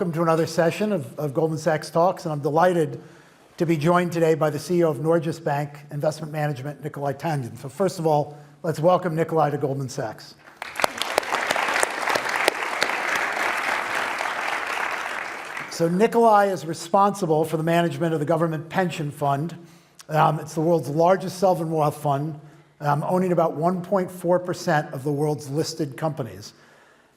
welcome to another session of Goldman Sachs Talks, and I'm delighted to be joined today by the CEO of Norges Bank Investment Management, Nicolai Tangen. So first of all, let's welcome Nicolai to Goldman Sachs. So Nicolai is responsible for the management of the government pension fund. It's the world's largest sovereign wealth fund, owning about 1.4% of the world's listed companies.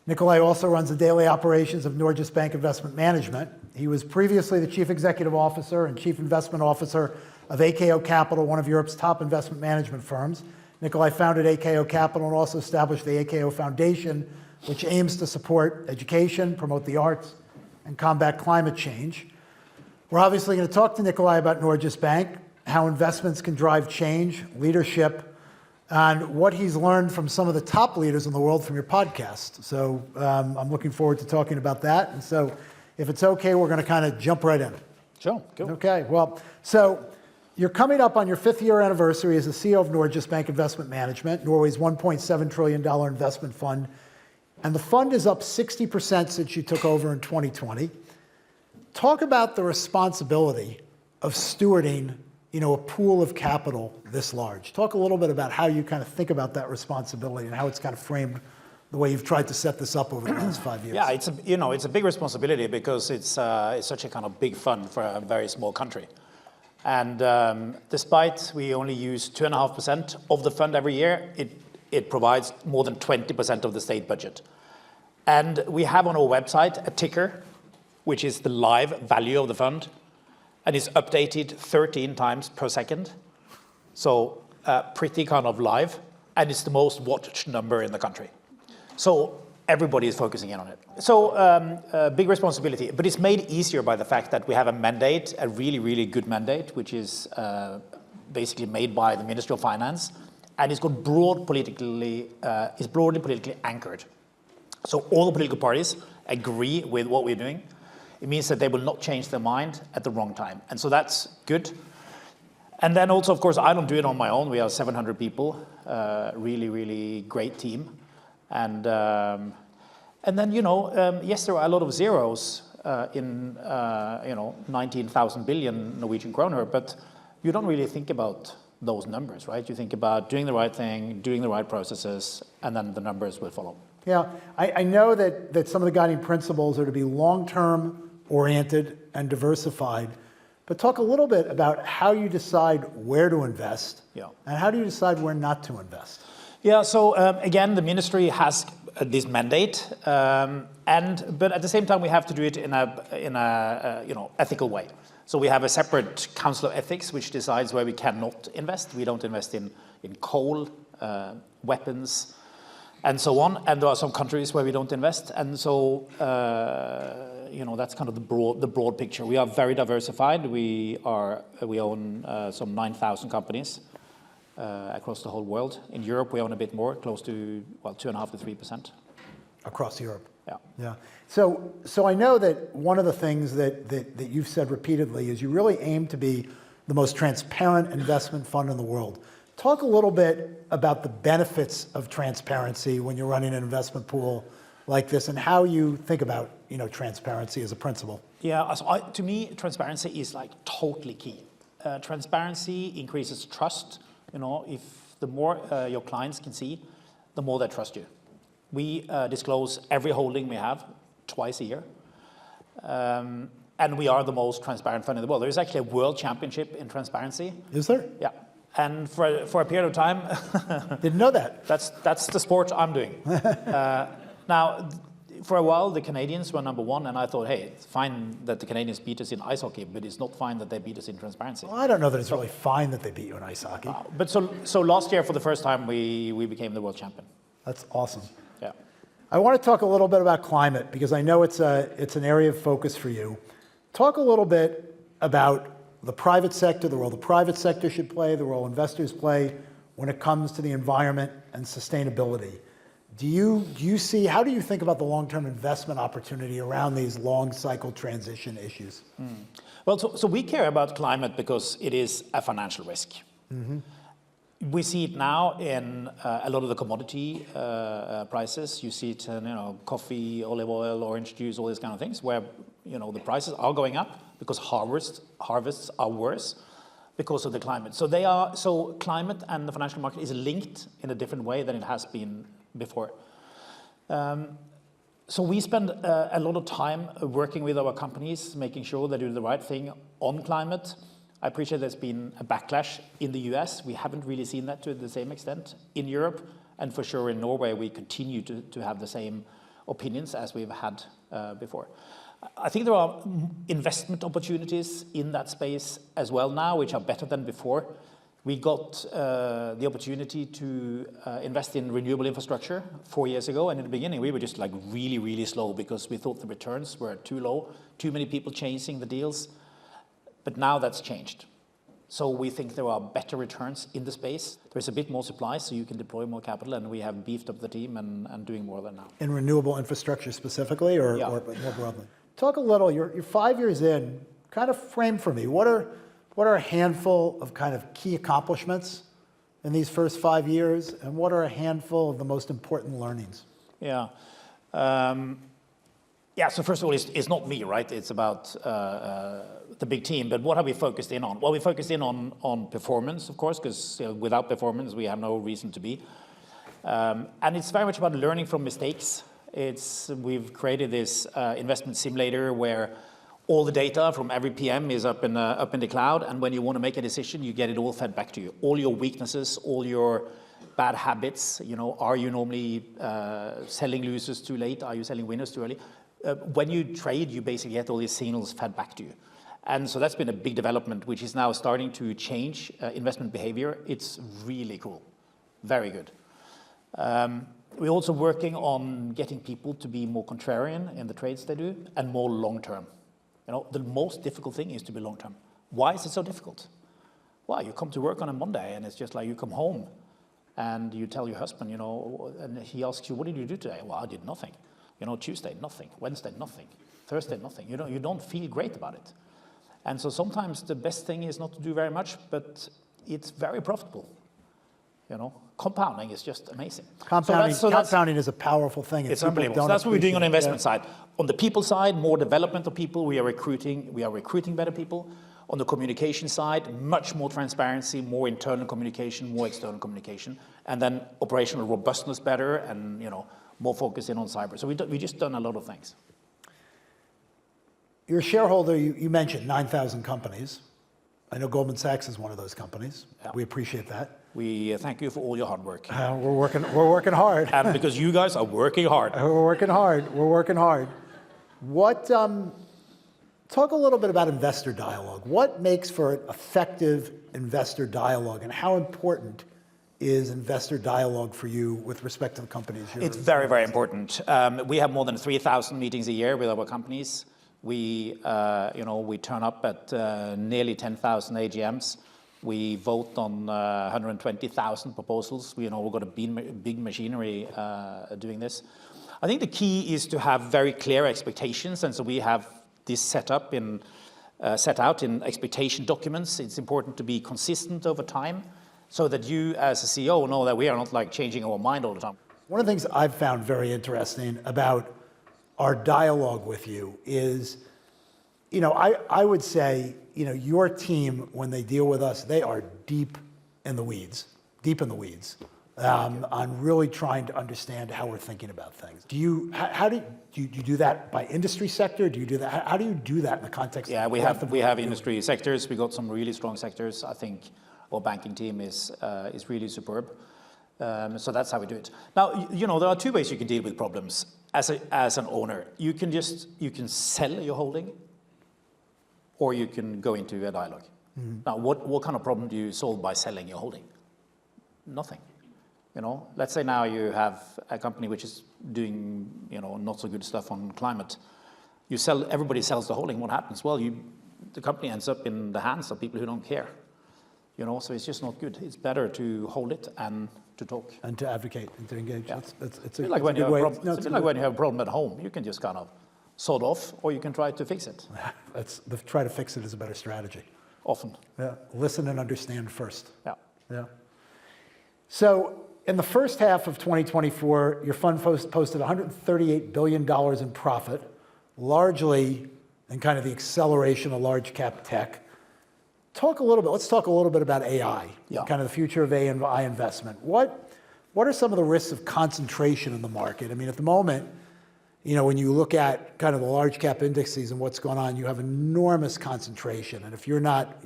Nicolai also runs the daily operations of Norges Bank Investment Management. He was previously the Chief Executive Officer and Chief Investment Officer of AKO Capital, one of Europe's top investment management firms. Nicolai founded AKO Capital and also established the AKO Foundation, which aims to support education, promote the arts, and combat climate change. We're obviously going to talk to Nicolai about Norges Bank, how investments can drive change, leadership, and what he's learned from some of the top leaders in the world from your podcast. So I'm looking forward to talking about that. And so if it's okay, we're going to kind of jump right in. Sure, go. Okay, well, so you're coming up on your 5th year anniversary as the CEO of Norges Bank Investment Management, Norway's $1.7 trillion investment fund. And the fund is up 60% since you took over in 2020. Talk about the responsibility of stewarding a pool of capital this large. Talk a little bit about how you kind of think about that responsibility and how it's kind of framed the way you've tried to set this up over the last 5 years. Yeah, it's a big responsibility because it's such a kind of big fund for a very small country. And despite we only use 2.5% of the fund every year, it provides more than 20% of the state budget. And we have on our website a ticker, which is the live value of the fund, and it's updated 13 times per second. So pretty kind of live, and it's the most watched number in the country. So everybody is focusing in on it. So big responsibility, but it's made easier by the fact that we have a mandate, a really, really good mandate, which is basically made by the Ministry of Finance, and it's got broadly politically anchored. So all the political parties agree with what we're doing. It means that they will not change their mind at the wrong time. And so that's good. And then also, of course, I don't do it on my own. We are 700 people, really, really great team. And then, yes, there are a lot of zeros in, 19,000 billion Norwegian kroner, but you don't really think about those numbers, right? You think about doing the right thing, doing the right processes, and then the numbers will follow. Yeah, I know that some of the guiding principles are to be long-term oriented and diversified, but talk a little bit about how you decide where to invest, and how do you decide where not to invest? Yeah, so again, the ministry has this mandate, but at the same time, we have to do it in a ethical way. So we have a separate Council of Ethics, which decides where we cannot invest. We don't invest in coal, weapons, and so on. And there are some countries where we don't invest. And so, that's kind of the broad picture. We are very diversified. We own some 9,000 companies across the whole world. In Europe, we own a bit more, close to 2.5% to 3%. Across Europe. Yeah. Yeah. So I know that one of the things that you've said repeatedly is you really aim to be the most transparent investment fund in the world. Talk a little bit about the benefits of transparency when you're running an investment pool like this and how you think about, transparency as a principle. Yeah, so to me, transparency is like totally key. Transparency increases trust. If the more your clients can see, the more they trust you. We disclose every holding we have twice a year. And we are the most transparent fund in the world. There's actually a world championship in transparency. Is there? Yeah. And for a period of time, didn't know that. That's the sport I'm doing. Now, for a while, the Canadians were number one, and I thought, hey, it's fine that the Canadians beat us in ice hockey, but it's not fine that they beat us in transparency. Well, I don't know that it's really fine that they beat you in ice hockey. But so last year, for the first time, we became the world champion. That's awesome. Yeah. I want to talk a little bit about climate because I know it's an area of focus for you. Talk a little bit about the private sector, the role the private sector should play, the role investors play when it comes to the environment and sustainability. Do you see, how do you think about the long-term investment opportunity around these long cycle transition issues? Well, so we care about climate because it is a financial risk. We see it now in a lot of the commodity prices. You see it in, coffee, olive oil, orange juice, all these kind of things, where, the prices are going up because harvests are worse because of the climate. So climate and the financial market is linked in a different way than it has been before. So we spend a lot of time working with our companies, making sure they do the right thing on climate. I appreciate there's been a backlash in the US. We haven't really seen that to the same extent in Europe. And for sure in Norway, we continue to have the same opinions as we've had before. I think there are investment opportunities in that space as well now, which are better than before. We got the opportunity to invest in renewable infrastructure 4 years ago. And in the beginning, we were just like really, really slow because we thought the returns were too low, too many people chasing the deals. But now that's changed. So we think there are better returns in the space. There's a bit more supply, so you can deploy more capital, and we have beefed up the team and doing more than now. In renewable infrastructure specifically, or more broadly? Talk a little, you're 5 years in, kind of frame for me, what are a handful of kind of key accomplishments in these first 5 years, and what are a handful of the most important learnings? Yeah. So first of all, it's not me, right? It's about the big team, but what have we focused in on? Well, we focused in on performance, of course, because without performance, we have no reason to be. And it's very much about learning from mistakes. We've created this investment simulator where all the data from every PM is up in the cloud, and when you want to make a decision, you get it all fed back to you. All your weaknesses, all your bad habits, are you normally selling losers too late? Are you selling winners too early? When you trade, you basically get all these signals fed back to you. And so that's been a big development, which is now starting to change investment behavior. It's really cool. Very good. We're also working on getting people to be more contrarian in the trades they do and more long-term. The most difficult thing is to be long-term. Why is it so difficult? Well, you come to work on a Monday and it's just like you come home and you tell your husband, and he asks you, what did you do today? Well, I did nothing. Tuesday, nothing. Wednesday, nothing. Thursday, nothing. You don't feel great about it. And so sometimes the best thing is not to do very much, but it's very profitable. Compounding is just amazing. Compounding is a powerful thing. It's unbelievable. So that's what we're doing on the investment side. On the people side, more development of people. We are recruiting better people. On the communication side, much more transparency, more internal communication, more external communication, and then operational robustness better, and more focus in on cyber. So we just done a lot of things. Your shareholder, you mentioned 9,000 companies. I know Goldman Sachs is one of those companies. Yeah. We appreciate that. We thank you for all your hard work. We're working hard. And because you guys are working hard. We're working hard. Talk a little bit about investor dialogue. What makes for an effective investor dialogue, and how important is investor dialogue for you with respect to the companies? It's very, very important. We have more than 3,000 meetings a year with our companies. We turn up at nearly 10,000 AGMs. We vote on 120,000 proposals. We've got a big machinery doing this. I think the key is to have very clear expectations, and so we have this set out in expectation documents. It's important to be consistent over time, so that you, as a CEO, know that we are not like changing our mind all the time. One of the things I've found very interesting about our dialogue with you is, I would say, your team, when they deal with us, they are deep in the weeds on really trying to understand how we're thinking about things. Do you do that by industry sector? Do you do that? How do you do that in the context? Yeah, we have industry sectors. We got some really strong sectors. I think our banking team is really superb. So that's how we do it. Now, there are two ways you can deal with problems as an owner. You can sell your holding, or you can go into a dialogue. Mm-hmm. Now, what kind of problem do you solve by selling your holding? Nothing. Let's say now you have a company which is doing, not so good stuff on climate. Everybody sells the holding. What happens? Well, the company ends up in the hands of people who don't care. So it's just not good. It's better to hold it and to talk. And to advocate and to engage. Yeah. It's like when you have a problem at home, you can just kind of sort off, or you can try to fix it. Try to fix it is a better strategy. Often. Yeah. Listen and understand first. Yeah. Yeah. So in the first half of 2024, your fund posted $138 billion in profit, largely in kind of the acceleration of large cap tech. Let's talk a little bit about AI, kind of the future of AI investment. What are some of the risks of concentration in the market? I mean, at the moment, when you look at kind of the large cap indexes and what's going on, you have enormous concentration. And if you're not,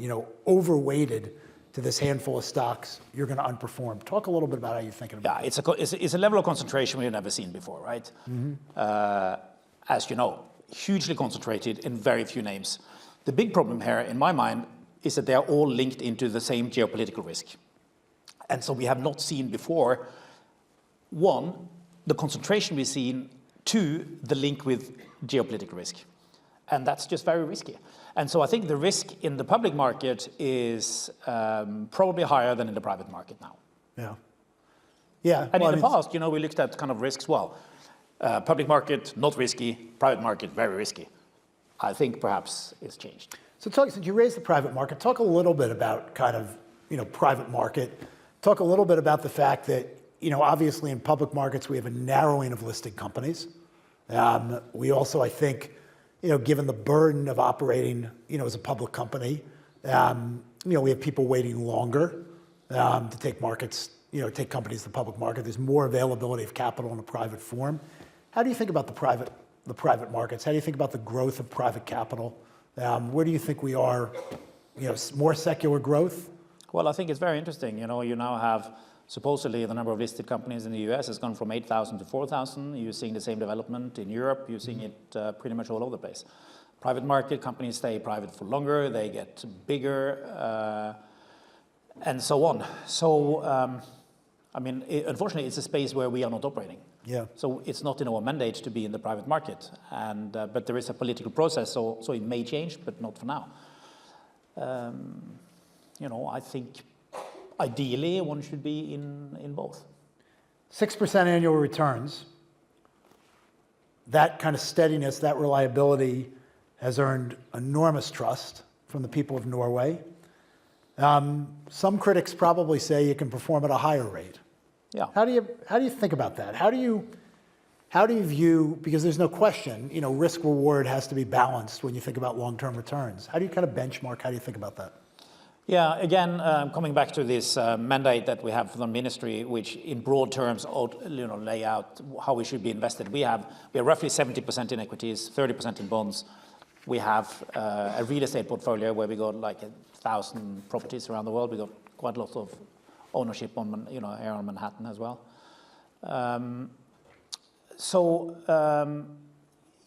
overweighted to this handful of stocks, you're going to underperform. Talk a little bit about how you're thinking about it. Yeah, it's a level of concentration we've never seen before, right? As you know, hugely concentrated in very few names. The big problem here, in my mind, is that they are all linked into the same geopolitical risk. And so we have not seen before, one, the concentration we've seen, two, the link with geopolitical risk. And that's just very risky. And so I think the risk in the public market is probably higher than in the private market now. Yeah. Yeah. And in the past, we looked at kind of risks, public market, not risky, private market, very risky. I think perhaps it's changed. So since you raised the private market, talk a little bit about kind of, private market. Talk a little bit about the fact that, obviously in public markets, we have a narrowing of listed companies. We also, I think, given the burden of operating, as a public company, we have people waiting longer to take markets, take companies to the public market. There's more availability of capital in a private form. How do you think about the private markets? How do you think about the growth of private capital? Where do you think we are, more secular growth? Well, I think it's very interesting. You now have supposedly the number of listed companies in the US has gone from 8,000 to 4,000. You're seeing the same development in Europe. You're seeing it pretty much all over the place. Private market companies stay private for longer. They get bigger and so on. So, unfortunately, it's a space where we are not operating. Yeah. So it's not in our mandate to be in the private market, and but there is a political process, so it may change, but not for now. I think ideally one should be in both. 6% annual returns. That kind of steadiness, that reliability, has earned enormous trust from the people of Norway. Some critics probably say you can perform at a higher rate. Yeah. How do you think about that? How do you view, because there's no question, risk reward has to be balanced when you think about long-term returns. How do you kind of benchmark? How do you think about that? Yeah, again, coming back to this mandate that we have from the ministry, which in broad terms, lay out how we should be invested. We are roughly 70% in equities, 30% in bonds. We have a real estate portfolio where we got like 1,000 properties around the world. We got quite a lot of ownership on, here on Manhattan as well.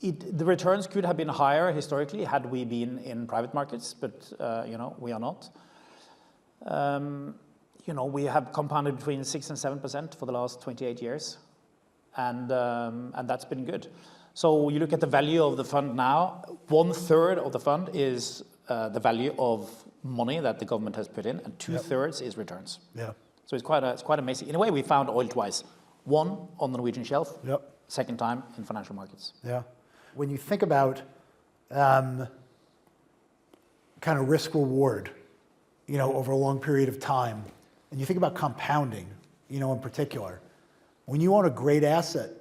The returns could have been higher historically had we been in private markets, but we are not. We have compounded between 6 and 7% for the last 28 years, and that's been good. So you look at the value of the fund now. 1/3 of the fund is the value of money that the government has put in, and 2/3 is returns. Yeah. So it's quite amazing. In a way, we found oil twice. One on the Norwegian shelf. Yep. Second time in financial markets. Yeah. When you think about kind of risk reward, over a long period of time, and you think about compounding, in particular, when you own a great asset,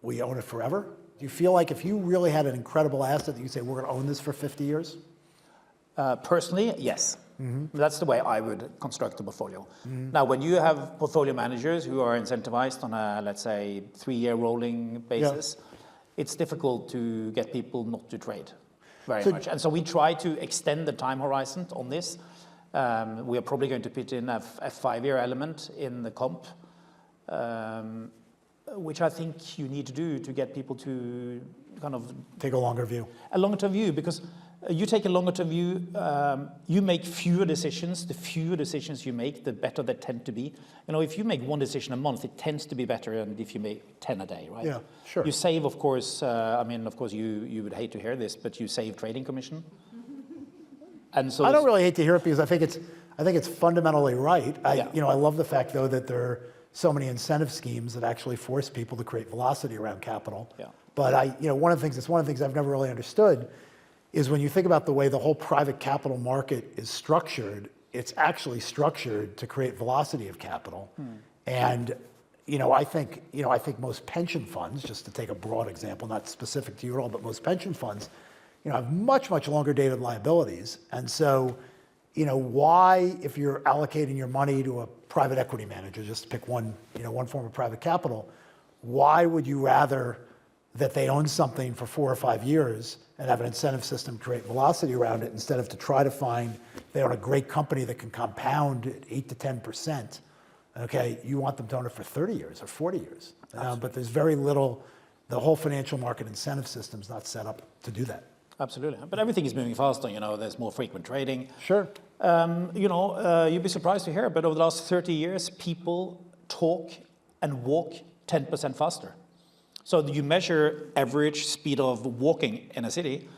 will you own it forever? Do you feel like if you really had an incredible asset that you say, we're going to own this for 50 years? Personally, yes. That's the way I would construct a portfolio. Now, when you have portfolio managers who are incentivized on a, let's say, 3-year rolling basis, it's difficult to get people not to trade very much. And so we try to extend the time horizon on this. We are probably going to put in a 5-year element in the comp, which I think you need to do to get people to kind of take a longer view. A longer-term view, because you take a longer-term view, you make fewer decisions. The fewer decisions you make, the better they tend to be. If you make one decision a month, it tends to be better than if you make 10 a day, right? Yeah, sure. You save, of course, you would hate to hear this, but you save trading commission. And so I don't really hate to hear it because I think it's fundamentally right. I love the fact, though, that there are so many incentive schemes that actually force people to create velocity around capital. Yeah. But one of the things I've never really understood is when you think about the way the whole private capital market is structured, it's actually structured to create velocity of capital. And I think most pension funds, just to take a broad example, not specific to you at all, but most pension funds, have much, much longer dated liabilities. And so, why, if you're allocating your money to a private equity manager, just to pick one form of private capital, why would you rather that they own something for 4 or 5 years and have an incentive system create velocity around it instead of to try to find they own a great company that can compound at 8 to 10%? Okay, you want them to own it for 30 years or 40 years. But there's very little, the whole financial market incentive system's not set up to do that. Absolutely. But everything is moving faster, there's more frequent trading. Sure. You'd be surprised to hear, but over the last 30 years, people talk and walk 10% faster. So you measure average speed of walking in a city,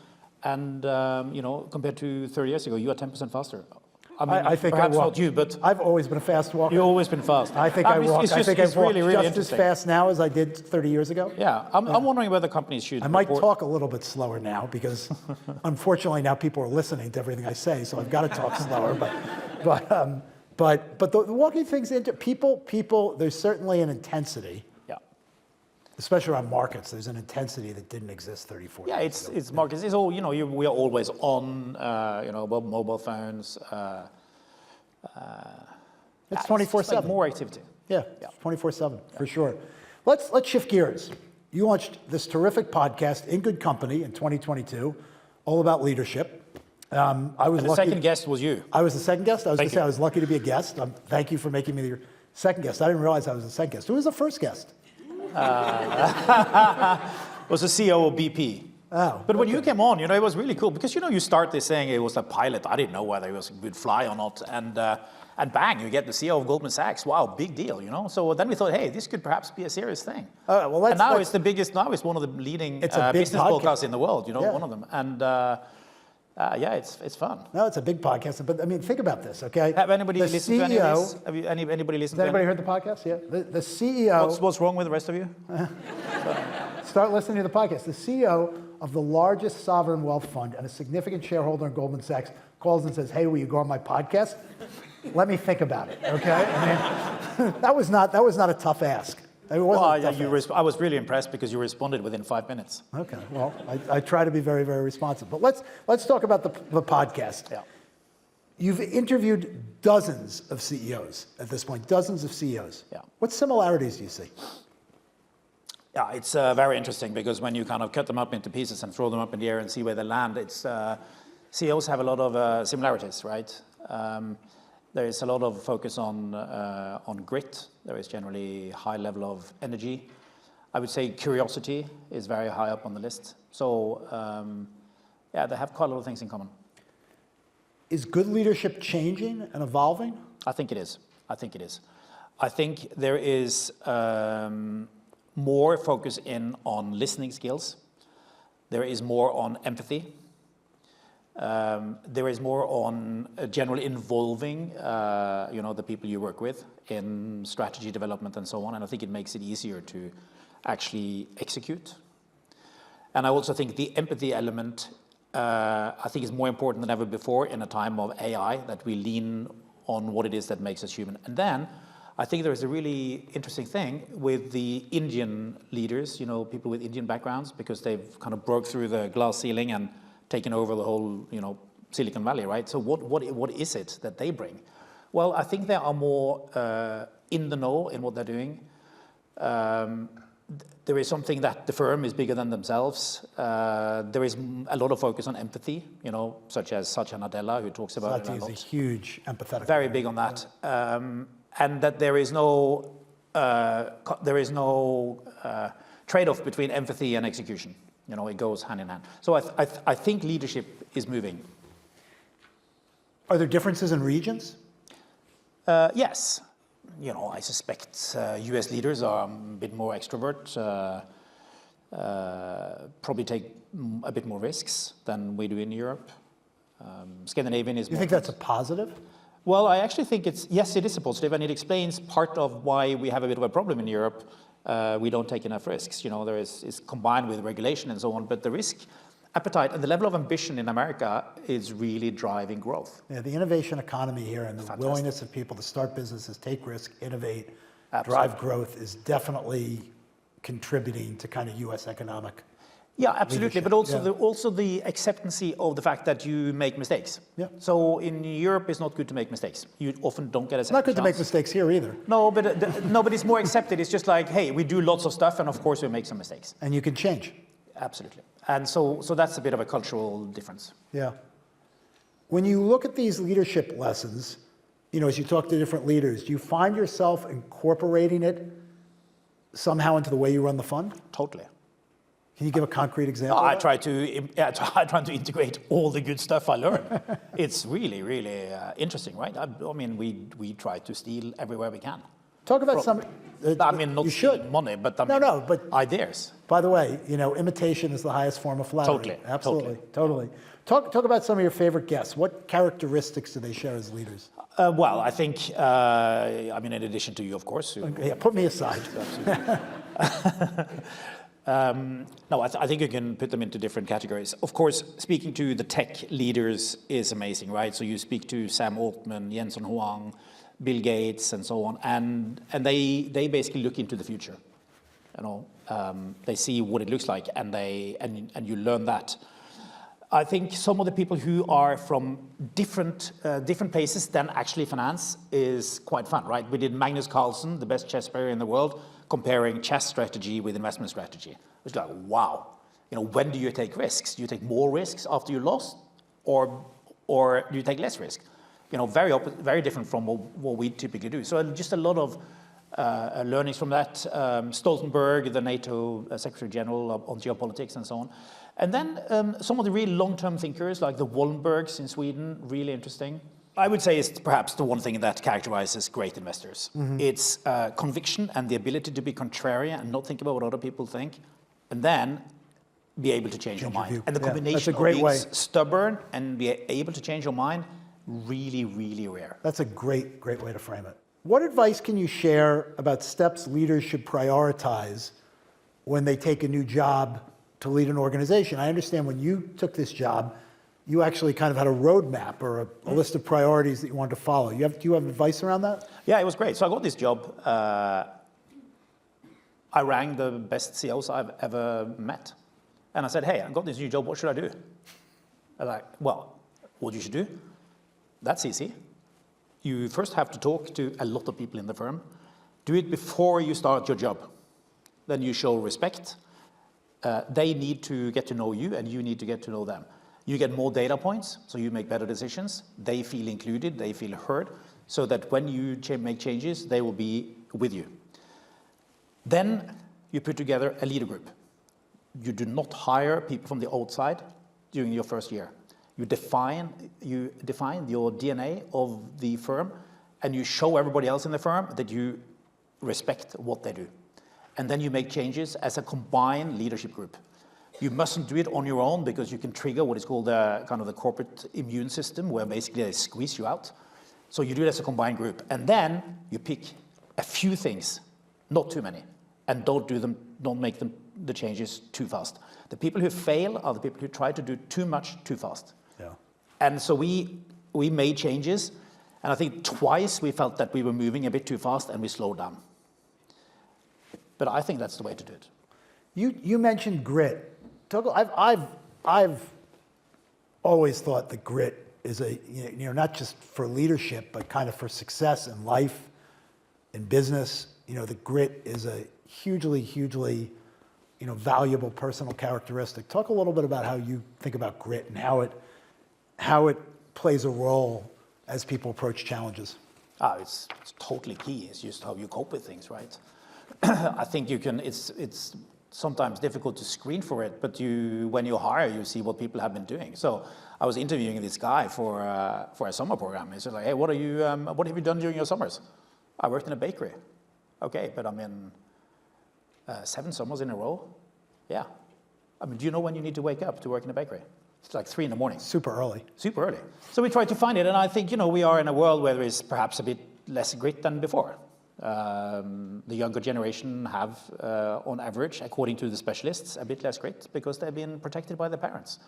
and compared to 30 years ago, you are 10% faster. I mean, I think perhaps I walk. not you, but I've always been a fast walker. you've always been fast. I think I walk. It's I think I've walked really just as interesting. fast now as I did 30 years ago. Yeah, I'm wondering whether companies should. I might talk a little bit slower now because, unfortunately, now people are listening to everything I say, so I've got to talk slower. But the walking things into people. There's certainly an intensity. Yeah. Especially around markets, there's an intensity that didn't exist 34 Yeah, years ago. it's markets. It's all we are always on. Mobile phones. It's It's 24/7. like more activity. Yeah, 24/7 for sure. Let's shift gears. You launched this terrific podcast, In Good Company, in 2022, all about leadership. I was And the lucky. second guest was you. I was the second guest. I was going Thank to say you. I was lucky to be a guest. Thank you for making me your second guest. I didn't realize I was the second guest. Who was the first guest? Was the CEO of BP. Oh, But when you came on, it was really cool because you start this saying it was a pilot. I didn't know whether it would fly or not, and bang, you get the CEO of Goldman Sachs. Wow, big deal, So then we thought, hey, this could perhaps be a serious thing. well, and now it's the biggest. Now it's one of the leading It's a big business podcast. podcasts in the world. Yeah. One of them, and it's fun. No, it's a big podcast. But I mean, think about this, okay? Have anybody The listened to any of CEO this? Have anybody listened Has to anybody any? heard the podcast? Yeah. The CEO. What's wrong with the rest of you? Start listening to the podcast. The CEO of the largest sovereign wealth fund and a significant shareholder in Goldman Sachs calls and says, "Hey, will you go on my podcast?" Let me think about it. Okay. I mean, that was not a tough ask. It wasn't a tough ask. I was really impressed because you responded within 5 minutes. Okay. Well, I try to be very, very responsive. But let's talk about the podcast. Yeah. You've interviewed dozens of CEOs at this point. Dozens of CEOs. Yeah. What similarities do you see? Yeah, it's very interesting because when you kind of cut them up into pieces and throw them up in the air and see where they land, CEOs have a lot of similarities, right? There is a lot of focus on grit. There is generally high level of energy. I would say curiosity is very high up on the list. So, they have quite a lot of things in common. Is good leadership changing and evolving? I think it is. I think there is more focus on listening skills. There is more on empathy. There is more on generally involving, the people you work with in strategy development and so on. And I think it makes it easier to actually execute. And I also think the empathy element, I think is more important than ever before in a time of AI, that we lean on what it is that makes us human. And then I think there is a really interesting thing with the Indian leaders, people with Indian backgrounds, because they've kind of broke through the glass ceiling and taken over the whole, Silicon Valley, right? So what is it that they bring? Well, I think they are more in the know in what they're doing. There is something that the firm is bigger than themselves. There is a lot of focus on empathy, such as Satya Nadella, who talks about it a Satya lot. is a huge empathetic. Very big on that. And that there is no trade-off between empathy and execution. It goes hand in hand. So I think leadership is moving. Are there differences in regions? Yes. I suspect US leaders are a bit more extrovert, probably take a bit more risks than we do in Europe. Scandinavian is Do you more. think that's a positive? Well, I actually think it is a positive, and it explains part of why we have a bit of a problem in Europe. We don't take enough risks. It's combined with regulation and so on, but the risk appetite and the level of ambition in America is really driving growth. Yeah, the innovation economy here and the Fantastic. willingness of people to start businesses, take risk, innovate, drive growth is definitely contributing to kind of U.S. economic. Yeah, absolutely. But also, Yeah. also the acceptance of the fact that you make mistakes. Yeah. So in Europe, it's not good to make mistakes. You often don't get a second Not good to make chance. mistakes here either. No, but no, but it's more accepted. It's just like, hey, we do lots of stuff, and of course we make some mistakes. And you can change. Absolutely. And so that's a bit of a cultural difference. Yeah. When you look at these leadership lessons, as you talk to different leaders, do you find yourself incorporating it somehow into the way you run the fund? Totally. Can you give a concrete example? I try to integrate all the good stuff I learn. It's really, really interesting, right? I mean, we try to steal everywhere we can. Talk about some. I mean, not you should. stealing money, but I mean, but ideas. By the way, imitation is the highest form of flattery. Totally. Absolutely. Totally. Talk about some of your favorite guests. What characteristics do they share as leaders? Well, I think, I mean, in addition to you, of course. Yeah, put me aside. No, I think you can put them into different categories. Of course, speaking to the tech leaders is amazing, right? So you speak to Sam Altman, Jensen Huang, Bill Gates, and so on, and they basically look into the future. They see what it looks like, and you learn that. I think some of the people who are from different places than actually finance is quite fun, right? We did Magnus Carlsen, the best chess player in the world, comparing chess strategy with investment strategy. It's like, wow, when do you take risks? Do you take more risks after you lost, or do you take less risk? Very different from what we typically do. So just a lot of learnings from that. Stoltenberg, the NATO Secretary General on geopolitics and so on. And then some of the really long-term thinkers, like the Wallenbergs in Sweden, really interesting. I would say it's perhaps the one thing that characterizes great investors. Mm-hmm. It's conviction and the ability to be contrarian and not think about what other people think, and then be able to change your mind. And the combination of being stubborn and be able to change your mind, really, really rare. That's a great way to frame it. What advice can you share about steps leaders should prioritize when they take a new job to lead an organization? I understand when you took this job, you actually kind of had a roadmap or a list of priorities that you wanted to follow. Do you have advice around that? Yeah, it was great. So I got this job. I rang the best CEOs I've ever met. And I said, hey, I got this new job. What should I do? They're like, well, what you should do? That's easy. You first have to talk to a lot of people in the firm. Do it before you start your job. Then you show respect. They need to get to know you, and you need to get to know them. You get more data points, so you make better decisions. They feel included, they feel heard, so that when you make changes, they will be with you. Then you put together a leader group. You do not hire people from the outside during your first year. You define your DNA of the firm, and you show everybody else in the firm that you respect what they do. And then you make changes as a combined leadership group. You mustn't do it on your own because you can trigger what is called the corporate immune system, where basically they squeeze you out. So you do it as a combined group. And then you pick a few things, not too many, and don't make the changes too fast. The people who fail are the people who try to do too much too fast. Yeah. And so we made changes, and I think twice we felt that we were moving a bit too fast and we slowed down. But I think that's the way to do it. You mentioned grit. I've always thought that grit is not just for leadership, but kind of for success in life, in business. The grit is a hugely valuable personal characteristic. Talk a little bit about how you think about grit and how it plays a role as people approach challenges. It's totally key. It's just how you cope with things, right? I think it's sometimes difficult to screen for it, but when you hire, you see what people have been doing. So I was interviewing this guy for a summer program. He said, like, hey, what have you done during your summers? I worked in a bakery. Okay, but 7 summers in a row? Yeah. Do you know when you need to wake up to work in a bakery? It's like 3 a.m. Super early. Super early. So we try to find it, and I think, we are in a world where there is perhaps a bit less grit than before. The younger generation have, on average, according to the specialists, a bit less grit because they've been protected by their parents.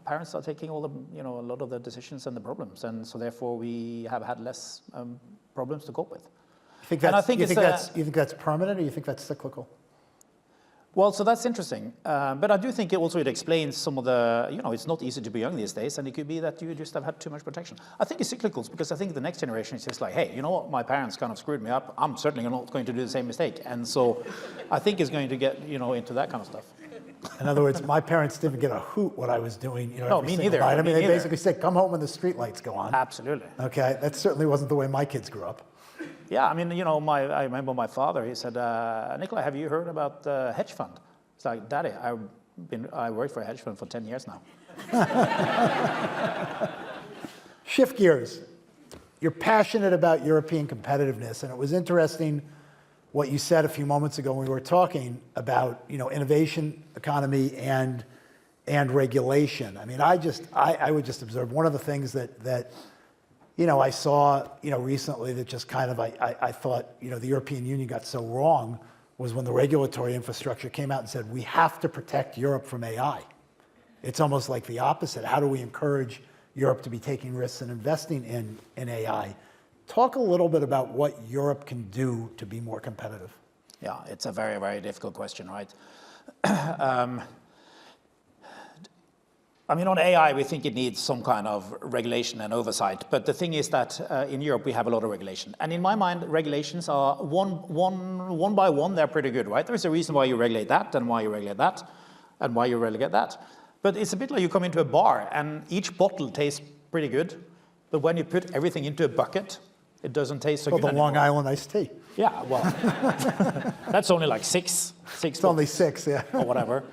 Parents are taking all the, a lot of the decisions and the problems, and so therefore we have had less problems to cope with. And I think you think that's permanent, or you think that's cyclical? Well, so that's interesting. But I do think it explains some of the, it's not easy to be young these days, and it could be that you just have had too much protection. I think it's cyclical because I think the next generation is just like, hey, you know what, my parents kind of screwed me up. I'm certainly not going to do the same mistake. And so I think it's going to get, into that kind of stuff. In other words, my parents didn't get a hoot what I was doing, No, every me single neither. night. I Me mean, they neither. basically said, come home when the street lights go on. Absolutely. Okay, that certainly wasn't the way my kids grew up. Yeah, I mean, I remember my father, he said, Nicolai, have you heard about the hedge fund? It's like, Daddy, I worked for a hedge fund for 10 years now. Shift gears. You're passionate about European competitiveness, and it was interesting what you said a few moments ago when we were talking about, innovation, economy, and regulation. I mean, I would just observe one of the things that I saw, recently that just kind of, I thought, the European Union got so wrong was when the regulatory infrastructure came out and said, we have to protect Europe from AI. It's almost like the opposite. How do we encourage Europe to be taking risks and investing in AI? Talk a little bit about what Europe can do to be more competitive. Yeah, it's a very, very difficult question, right? I mean, on AI, we think it needs some kind of regulation and oversight. But the thing is that in Europe, we have a lot of regulation. And in my mind, regulations are one by one, they're pretty good, right? There's a reason why you regulate that and why you regulate that and why you regulate that. But it's a bit like you come into a bar and each bottle tastes pretty good. But when you put everything into a bucket, it doesn't taste so good The anymore. Long Island iced tea. Yeah, well, that's only like six. It's only 6, yeah. Or whatever.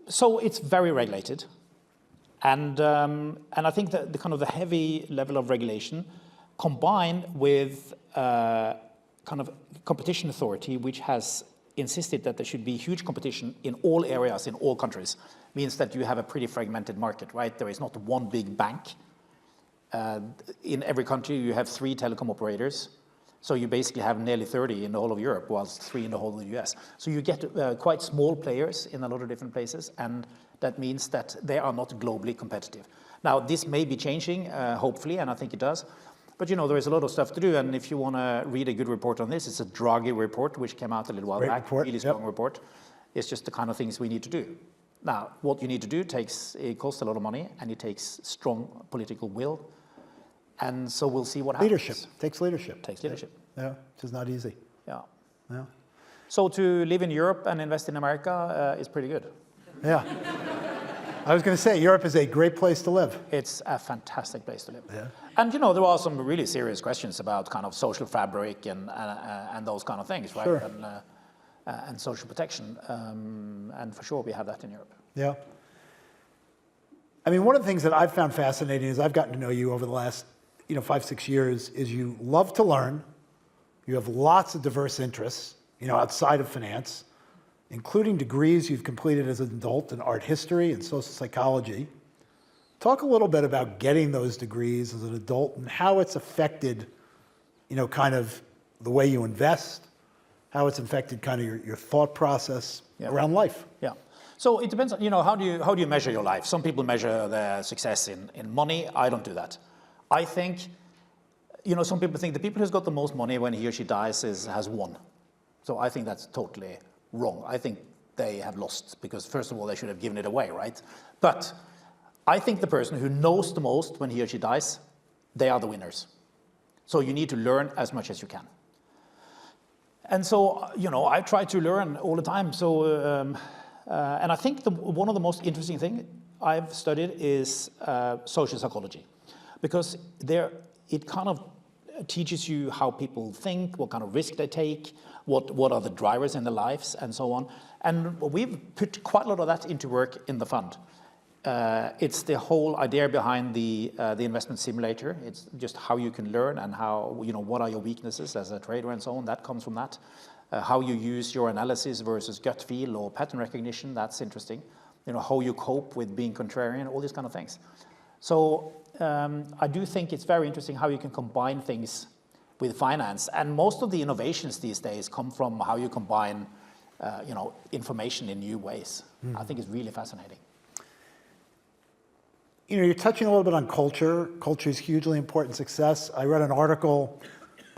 So it's very regulated, and I think that the kind of the heavy level of regulation, combined with kind of competition authority, which has insisted that there should be huge competition in all areas, in all countries, means that you have a pretty fragmented market, right? There is not one big bank. In every country, you have 3 telecom operators. So you basically have nearly 30 in the whole of Europe, whilst 3 in the whole of the US. So you get quite small players in a lot of different places, and that means that they are not globally competitive. Now, this may be changing, hopefully, and I think it does. But there is a lot of stuff to do, and if you want to read a good report on this, it's a Draghi report, which came out a little while back, report. really strong report. It's just the kind of things we need to do. Now, what you need to do it costs a lot of money, and it takes strong political will. And so we'll see what happens. Leadership. Takes leadership. Takes leadership. Yeah, which is not easy. Yeah. Yeah. So to live in Europe and invest in America is pretty good. Yeah. I was going to say, Europe is a great place to live. It's a fantastic place to live. Yeah. And there are some really serious questions about kind of social fabric and those kind of things, right? Sure. And social protection. And for sure we have that in Europe. Yeah. I mean, one of the things that I've found fascinating is I've gotten to know you over the last 5, 6 years, is you love to learn. You have lots of diverse interests, outside of finance, including degrees you've completed as an adult in art history and social psychology. Talk a little bit about getting those degrees as an adult and how it's affected, kind of the way you invest, how it's affected kind of your thought process around life. Yeah. So it depends on, how do you measure your life? Some people measure their success in money. I don't do that. I think, some people think the people who's got the most money when he or she dies has won. So I think that's totally wrong. I think they have lost because, first of all, they should have given it away, right? But I think the person who knows the most when he or she dies, they are the winners. So you need to learn as much as you can. And so, I try to learn all the time. So, and I think one of the most interesting things I've studied is social psychology. Because it kind of teaches you how people think, what kind of risk they take, what are the drivers in their lives, and so on. And we've put quite a lot of that into work in the fund. It's the whole idea behind the investment simulator. It's just how you can learn and how, what are your weaknesses as a trader and so on. That comes from that. How you use your analysis versus gut feel or pattern recognition. That's interesting. How you cope with being contrarian, all these kind of things. So I do think it's very interesting how you can combine things with finance. And most of the innovations these days come from how you combine, information in new ways. I think it's really fascinating. You're touching a little bit on culture. Culture is hugely important in success. I read an article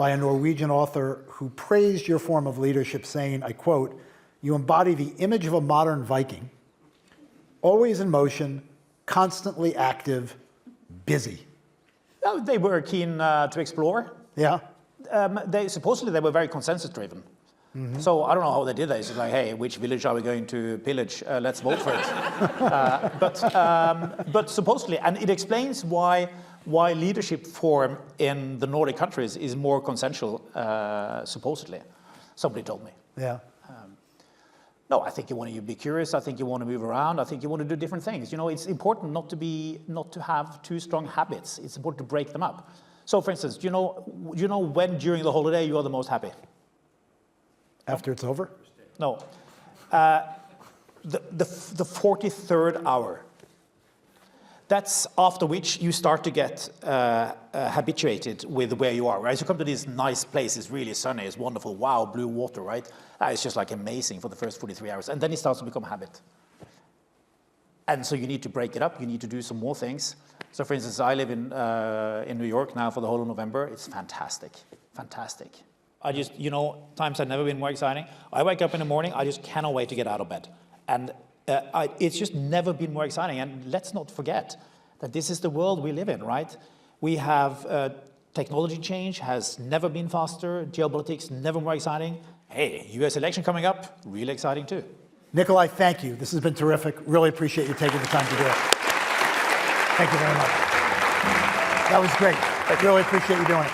by a Norwegian author who praised your form of leadership, saying, I quote, "You embody the image of a modern Viking, always in motion, constantly active, busy." Oh, they were keen to explore. Yeah? Supposedly they were very consensus driven. So I don't know how they did that. It's like, hey, which village are we going to pillage? Let's vote for it. But supposedly, and it explains why leadership form in the Nordic countries is more consensual, supposedly. Somebody told me. Yeah. No, I think you want to be curious. I think you want to move around. I think you want to do different things. You know, it's important not to have too strong habits. It's important to break them up. So, for instance, do you know when during the holiday you are the most happy? After it's over? No. The 43rd hour. That's after which you start to get habituated with where you are, right? So you come to these nice places, really sunny, it's wonderful, wow, blue water, right? It's just like amazing for the first 43 hours. And then it starts to become a habit. And so you need to break it up. You need to do some more things. So for instance, I live in New York now for the whole of November. It's fantastic, fantastic. I just, times have never been more exciting. I wake up in the morning, I just cannot wait to get out of bed. And it's just never been more exciting. And let's not forget that this is the world we live in, right? We have technology change has never been faster. Geopolitics, never more exciting. Hey, US election coming up, really exciting too. Nicolai, thank you. This has been terrific. Really appreciate you taking the time to do it. Thank you very much. That was great. I really appreciate you doing it.